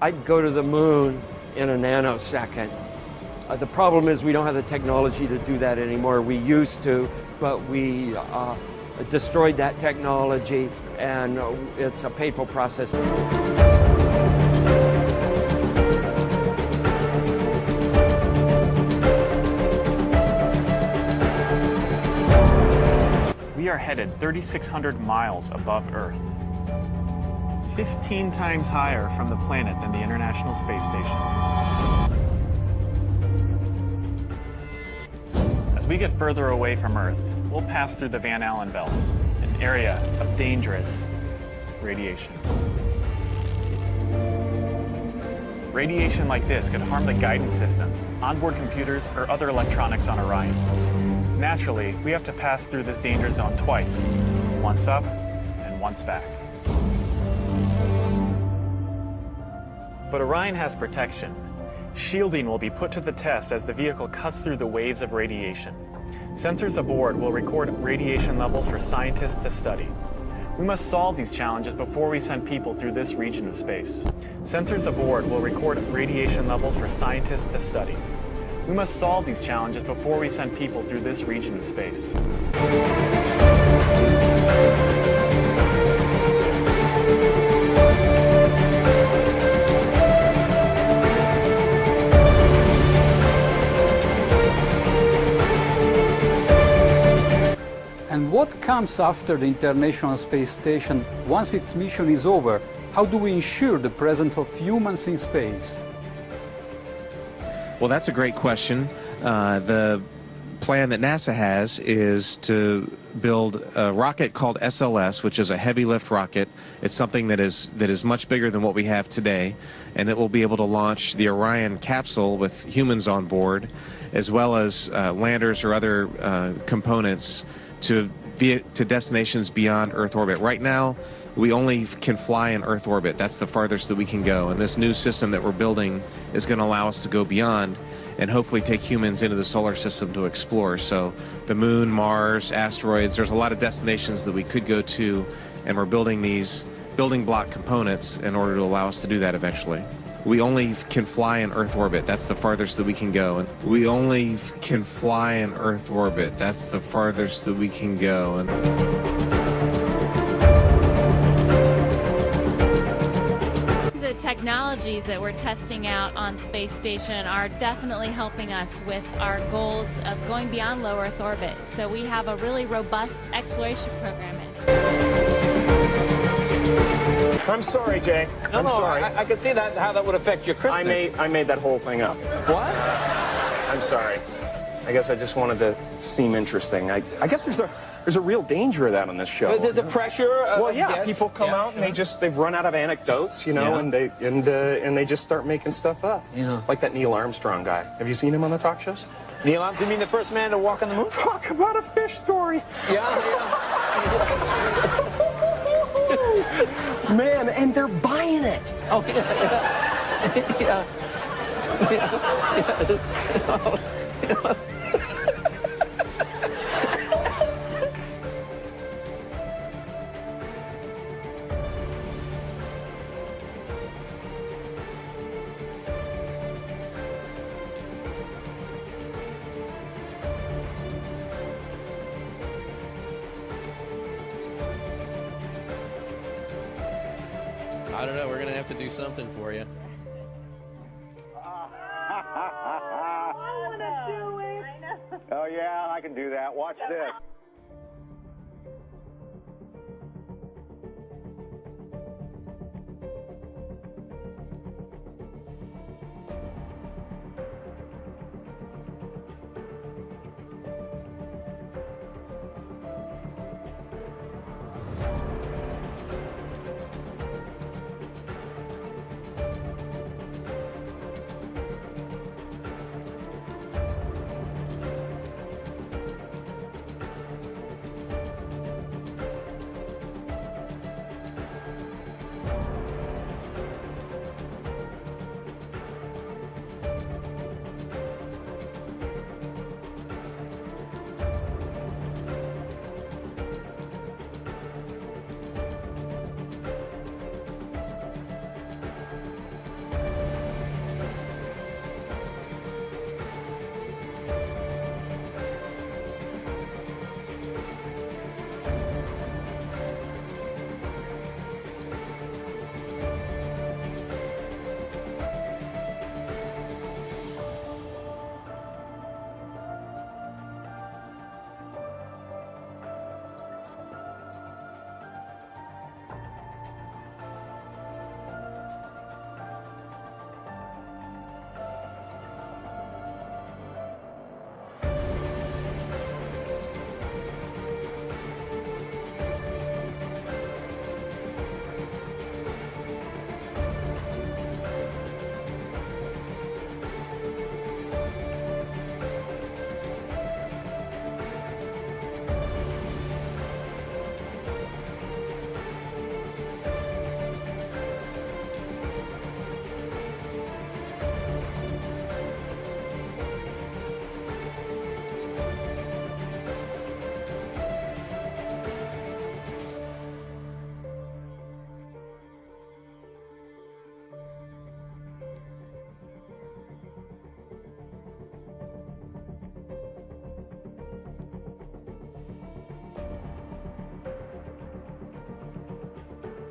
I'd go to the moon in a nanosecond. The problem is we don't have the technology to do that anymore. We used to, but we destroyed that technology, and it's a painful process. We are headed 3,600 miles above Earth, 15 times higher from the planet than the International Space Station. As we get further away from Earth, we'll pass through the Van Allen belts, an area of dangerous radiation. Radiation like this could harm the guidance systems, onboard computers, or other electronics on Orion. Naturally, we have to pass through this danger zone twice, once up and once back. But Orion has protection. Shielding will be put to the test as the vehicle cuts through the waves of radiation. Sensors aboard will record radiation levels for scientists to study. We must solve these challenges before we send people through this region of space. Sensors aboard will record radiation levels for scientists to study. We must solve these challenges before we send people through this region of space. And what comes after the International Space Station once its mission is over? How do we ensure the presence of humans in space? Well, that's a great question. The plan that NASA has is to build a rocket called SLS, which is a heavy lift rocket. It's something that is much bigger than what we have today, and it will be able to launch the Orion capsule with humans on board, as well as landers or other components to destinations beyond Earth orbit. Right now, we only can fly in Earth orbit. That's the farthest that we can go. And this new system that we're building is going to allow us to go beyond and hopefully take humans into the solar system to explore. So the moon, Mars, asteroids, there's a lot of destinations that we could go to, and we're building these building block components in order to allow us to do that eventually. We only can fly in Earth orbit. That's the farthest that we can go. And we only can fly in Earth orbit. That's the farthest that we can go. The technologies that we're testing out on Space Station are definitely helping us with our goals of going beyond low Earth orbit. So we have a really robust exploration program. I'm sorry, Jay. I'm sorry. I could see that how that would affect your Christmas. I made that whole thing up. What? I'm sorry. I guess I just wanted to seem interesting. I guess there's a real danger of that on this show. There's a pressure. Well, yeah, yes. people come out and they've run out of anecdotes, you know, and they just start making stuff up. Yeah. Like that Neil Armstrong guy. Have you seen him on the talk shows? Neil Armstrong, you mean the first man to walk on the moon? Talk about a fish story. Yeah. Man, and they're buying it. Oh, yeah. I don't know. We're going to have to do something for you. I want to do it. Oh, yeah, I can do that. Watch this.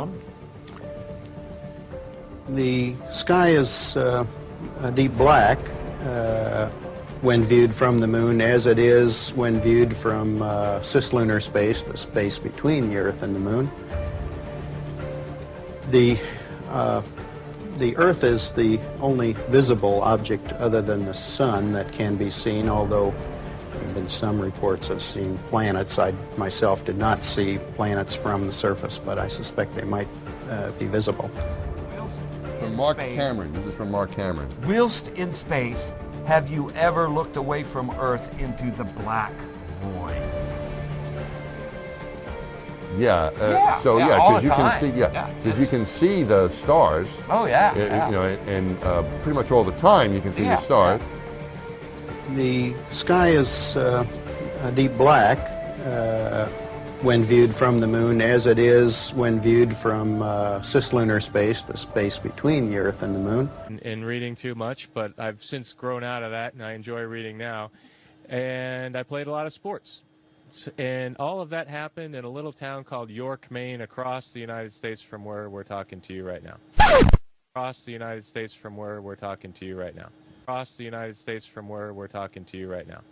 them. The sky is a deep black when viewed from the moon, as it is when viewed from cislunar space, the space between the Earth and the moon. The Earth is the only visible object other than the sun that can be seen, although there have been some reports of seeing planets. I myself did not see planets from the surface, but I suspect they might be visible. From Mark Cameron. This is from Mark Cameron. Whilst in space, have you ever looked away from Earth into the black void? Yeah. Because you can see. Because you can see the stars. Oh yeah. You know, and pretty much all the time you can see the stars. The sky is a deep black when viewed from the moon, as it is when viewed from cislunar space, the space between the Earth and the moon. In reading too much, but I've since grown out of that, and I enjoy reading now. And I played a lot of sports. And all of that happened in a little town called York, Maine, across the United States from where we're talking to you right now. Across the United States from where we're talking to you right now. Across the United States from where we're talking to you right now.